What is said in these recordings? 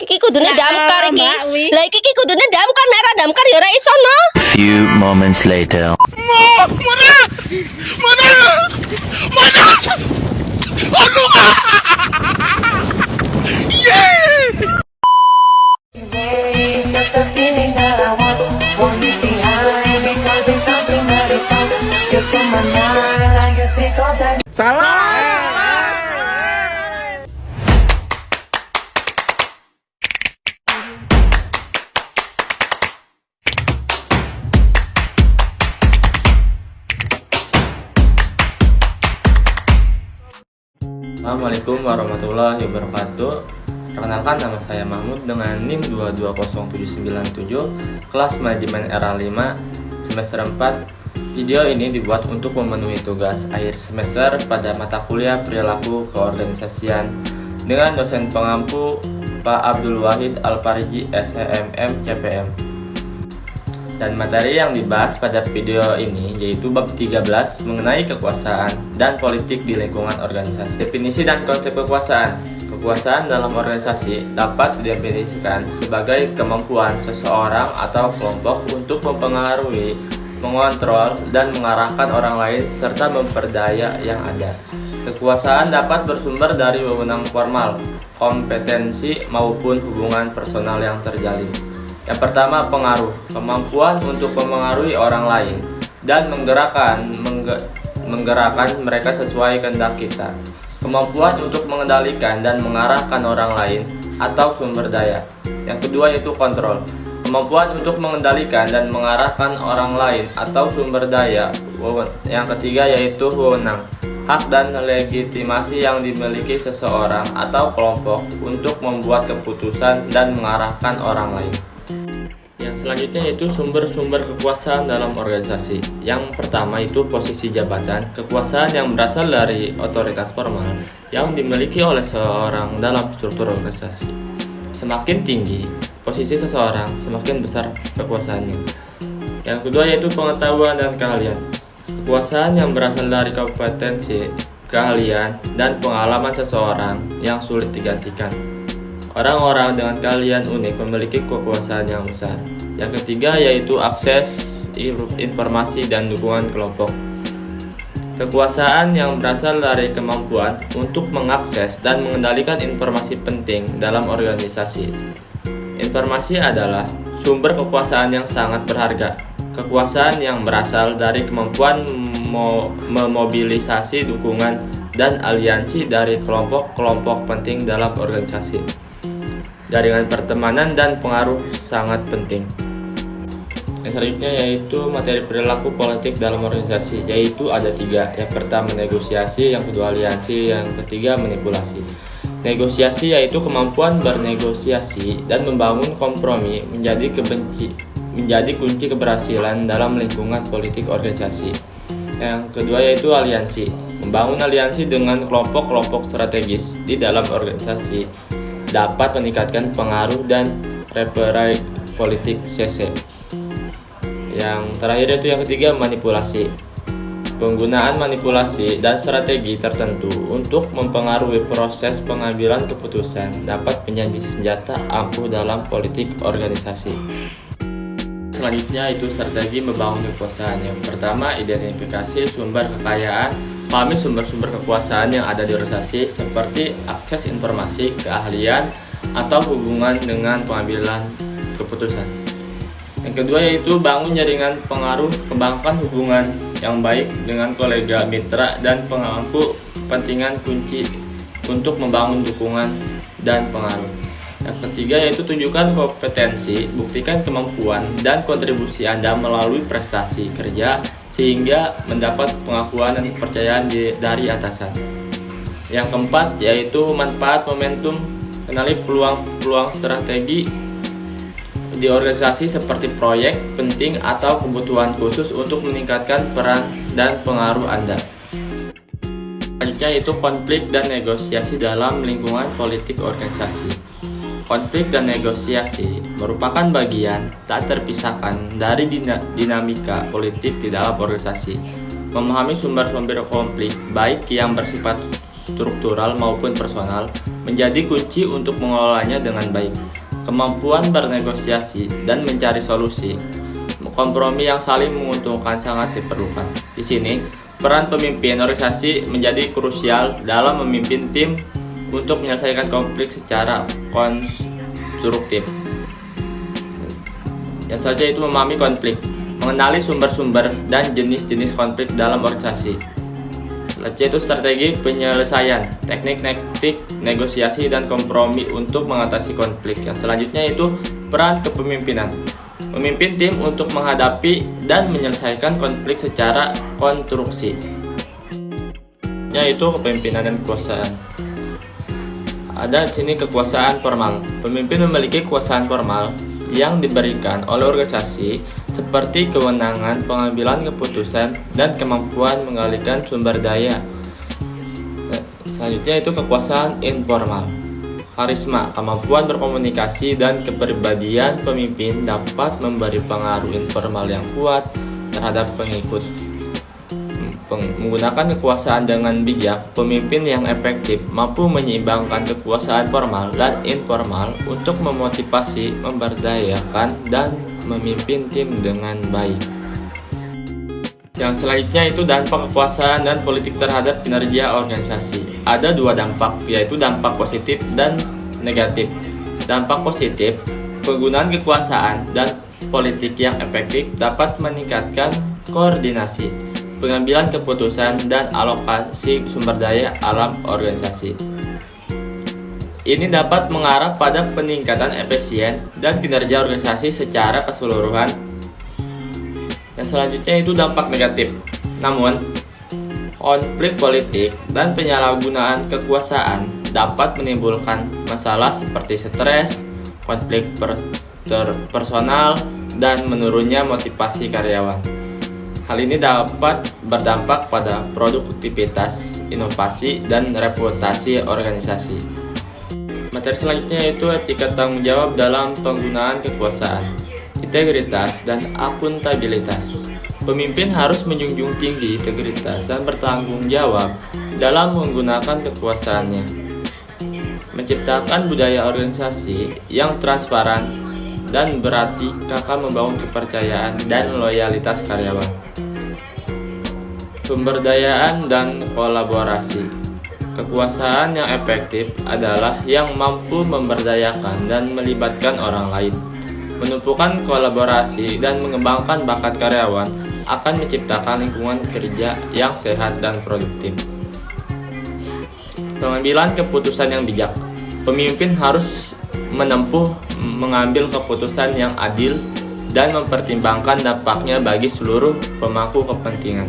iki kudune damkar iki. Lah iki kudune damkar nek ora damkar ya ora iso no. Few moments later. Just a feeling that I want you behind because it's something that is so just in my mind. I guess it goes that. Assalamualaikum warahmatullahi wabarakatuh. Perkenalkan, nama saya Mahmud dengan NIM 220797, kelas manajemen era 5, semester 4. Video ini dibuat untuk memenuhi tugas akhir semester pada mata kuliah perilaku keorganisasian dengan dosen pengampu Pak Abdul Wahid Al-Pariji SHMM CPM. Dan materi yang dibahas pada video ini yaitu bab 13 mengenai kekuasaan dan politik di lingkungan organisasi. Definisi dan konsep kekuasaan. Kekuasaan dalam organisasi dapat didefinisikan sebagai kemampuan seseorang atau kelompok untuk mempengaruhi, mengontrol, dan mengarahkan orang lain serta memperdaya yang ada. Kekuasaan dapat bersumber dari wewenang formal, kompetensi, maupun hubungan personal yang terjalin. Yang pertama, pengaruh, kemampuan untuk mempengaruhi orang lain dan menggerakkan mereka sesuai kehendak kita. Kemampuan untuk mengendalikan dan mengarahkan orang lain atau sumber daya. Yang kedua yaitu kontrol, kemampuan untuk mengendalikan dan mengarahkan orang lain atau sumber daya. Yang ketiga yaitu wewenang, hak dan legitimasi yang dimiliki seseorang atau kelompok untuk membuat keputusan dan mengarahkan orang lain. Yang selanjutnya yaitu sumber-sumber kekuasaan dalam organisasi. Yang pertama itu posisi jabatan, kekuasaan yang berasal dari otoritas formal yang dimiliki oleh seseorang dalam struktur organisasi. Semakin tinggi posisi seseorang, semakin besar kekuasaannya. Yang kedua yaitu pengetahuan dan keahlian, kekuasaan yang berasal dari kompetensi, keahlian, dan pengalaman seseorang yang sulit digantikan. Orang-orang dengan keahlian unik memiliki kekuasaan yang besar. Yang ketiga yaitu akses informasi dan dukungan kelompok. Kekuasaan yang berasal dari kemampuan untuk mengakses dan mengendalikan informasi penting dalam organisasi. Informasi adalah sumber kekuasaan yang sangat berharga. Kekuasaan yang berasal dari kemampuan memobilisasi dukungan dan aliansi dari kelompok-kelompok penting dalam organisasi. Jaringan pertemanan dan pengaruh sangat penting. Yang selanjutnya yaitu materi perilaku politik dalam organisasi, yaitu ada 3. Yang pertama negosiasi, yang kedua aliansi, yang ketiga manipulasi. Negosiasi yaitu kemampuan bernegosiasi dan membangun kompromi menjadi kunci keberhasilan dalam lingkungan politik organisasi. Yang kedua yaitu aliansi, membangun aliansi dengan kelompok-kelompok strategis di dalam organisasi dapat meningkatkan pengaruh dan reperai politik CC. Yang terakhir yaitu yang ketiga manipulasi, penggunaan manipulasi dan strategi tertentu untuk mempengaruhi proses pengambilan keputusan dapat menjadi senjata ampuh dalam politik organisasi. Selanjutnya itu strategi membangun kekuasaan. Yang pertama, identifikasi sumber kekayaan. Pahami sumber-sumber kekuasaan yang ada di organisasi seperti akses informasi, keahlian, atau hubungan dengan pengambilan keputusan. Yang kedua yaitu bangun jaringan pengaruh, kembangkan hubungan yang baik dengan kolega, mitra, dan pemangku kepentingan kunci untuk membangun dukungan dan pengaruh. Yang ketiga yaitu tunjukkan kompetensi, buktikan kemampuan dan kontribusi Anda melalui prestasi kerja sehingga mendapat pengakuan dan kepercayaan dari atasan. Yang keempat yaitu manfaat momentum, kenali peluang-peluang strategi di organisasi seperti proyek penting atau kebutuhan khusus untuk meningkatkan peran dan pengaruh Anda. Selanjutnya yaitu konflik dan negosiasi dalam lingkungan politik organisasi. Konflik dan negosiasi merupakan bagian tak terpisahkan dari dinamika politik di dalam organisasi. Memahami sumber-sumber konflik, baik yang bersifat struktural maupun personal, menjadi kunci untuk mengelolanya dengan baik. kemampuan bernegosiasi dan mencari solusi. Kompromi yang saling menguntungkan sangat diperlukan. Di sini, peran pemimpin organisasi menjadi krusial dalam memimpin tim untuk menyelesaikan konflik secara konstruktif. Yang selanjutnya itu memahami konflik, mengenali sumber-sumber dan jenis-jenis konflik dalam organisasi. Selanjutnya itu strategi penyelesaian, teknik negosiasi dan kompromi untuk mengatasi konflik. Yang selanjutnya itu peran kepemimpinan, memimpin tim untuk menghadapi dan menyelesaikan konflik secara konstruksi. Yaitu kepemimpinan dan kekuasaan. Ada di sini kekuasaan formal. Pemimpin memiliki kekuasaan formal yang diberikan oleh organisasi seperti kewenangan pengambilan keputusan dan kemampuan mengalihkan sumber daya. Selanjutnya itu kekuasaan informal. Karisma, kemampuan berkomunikasi dan kepribadian pemimpin dapat memberi pengaruh informal yang kuat terhadap pengikut. Menggunakan kekuasaan dengan bijak, pemimpin yang efektif mampu menyeimbangkan kekuasaan formal dan informal untuk memotivasi, memberdayakan, dan memimpin tim dengan baik. Yang selanjutnya itu dampak kekuasaan dan politik terhadap kinerja organisasi. Ada dua dampak, yaitu dampak positif dan negatif. Dampak positif, penggunaan kekuasaan dan politik yang efektif dapat meningkatkan koordinasi, pengambilan keputusan, dan alokasi sumber daya alam organisasi. Ini dapat mengarah pada peningkatan efisien dan kinerja organisasi secara keseluruhan. Yang selanjutnya itu dampak negatif. Namun, konflik politik dan penyalahgunaan kekuasaan dapat menimbulkan masalah seperti stres, konflik personal, dan menurunnya motivasi karyawan. Hal ini dapat berdampak pada produktivitas, inovasi, dan reputasi organisasi. Materi selanjutnya yaitu etika tanggung jawab dalam penggunaan kekuasaan, integritas, dan akuntabilitas. Pemimpin harus menjunjung tinggi integritas dan bertanggung jawab dalam menggunakan kekuasaannya. Menciptakan budaya organisasi yang transparan dan beretika akan membangun kepercayaan dan loyalitas karyawan. Pemberdayaan dan kolaborasi. Kekuasaan yang efektif adalah yang mampu memberdayakan dan melibatkan orang lain. Menumpukan kolaborasi dan mengembangkan bakat karyawan akan menciptakan lingkungan kerja yang sehat dan produktif. Pengambilan keputusan yang bijak. Pemimpin harus mengambil keputusan yang adil dan mempertimbangkan dampaknya bagi seluruh pemangku kepentingan.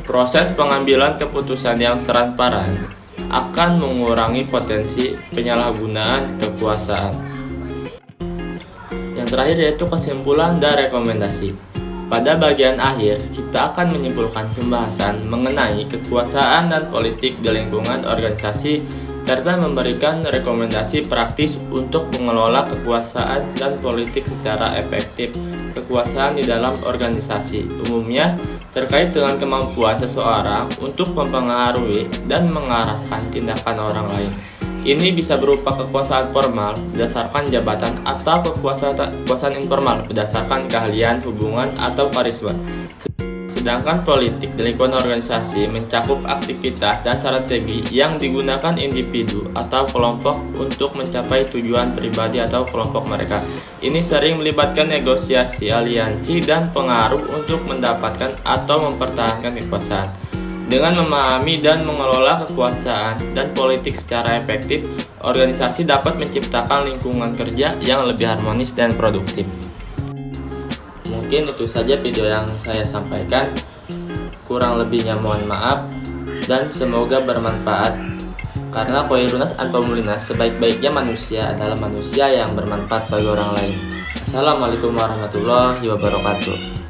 Proses pengambilan keputusan yang transparan akan mengurangi potensi penyalahgunaan kekuasaan. Yang terakhir yaitu kesimpulan dan rekomendasi. Pada bagian akhir, kita akan menyimpulkan pembahasan mengenai kekuasaan dan politik di lingkungan organisasi serta memberikan rekomendasi praktis untuk mengelola kekuasaan dan politik secara efektif. Kekuasaan di dalam organisasi umumnya terkait dengan kemampuan seseorang untuk mempengaruhi dan mengarahkan tindakan orang lain. Ini bisa berupa kekuasaan formal berdasarkan jabatan atau kekuasaan informal berdasarkan keahlian, hubungan, atau karisma. Sedangkan politik di lingkungan organisasi mencakup aktivitas dan strategi yang digunakan individu atau kelompok untuk mencapai tujuan pribadi atau kelompok mereka. Ini sering melibatkan negosiasi, aliansi, dan pengaruh untuk mendapatkan atau mempertahankan kekuasaan. Dengan memahami dan mengelola kekuasaan dan politik secara efektif, organisasi dapat menciptakan lingkungan kerja yang lebih harmonis dan produktif. Mungkin itu saja video yang saya sampaikan. Kurang lebihnya mohon maaf dan semoga bermanfaat. Karena Khairunas Anfamulinas, sebaik-baiknya manusia adalah manusia yang bermanfaat bagi orang lain. Assalamualaikum warahmatullahi wabarakatuh.